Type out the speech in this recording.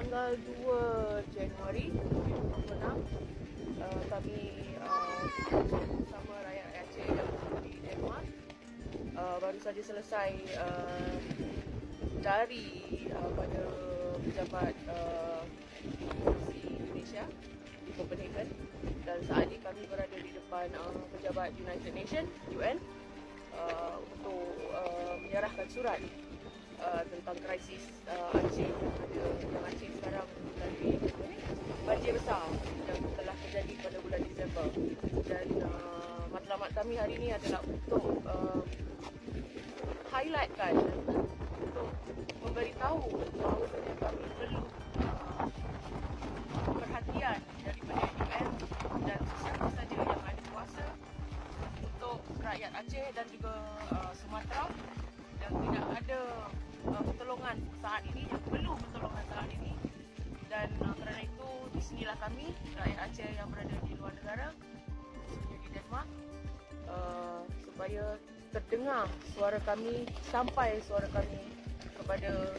tanggal 2 Januari 2026 kami bersama rakyat Aceh yang di Denmark baru saja selesai dari pada pejabat Komisi Indonesia di Copenhagen, dan saat ini kami berada di depan pejabat United Nations UN untuk menyerahkan surat tentang krisis Aceh yang Aceh sekarang dari banjir besar yang telah terjadi pada bulan Disember. Dan matlamat kami hari ini adalah untuk highlightkan, untuk memberitahu bahawa kami perlu perhatian daripada UN dan siapa saja yang ada kuasa untuk rakyat Aceh dan juga Sumatera yang tidak ada pertolongan saat ini, yang perlu pertolongan saat ini. Dan kerana itu di sinilah kami, rakyat Aceh yang berada di luar negara, khususnya di Denmark, supaya terdengar suara kami, sampai suara kami kepada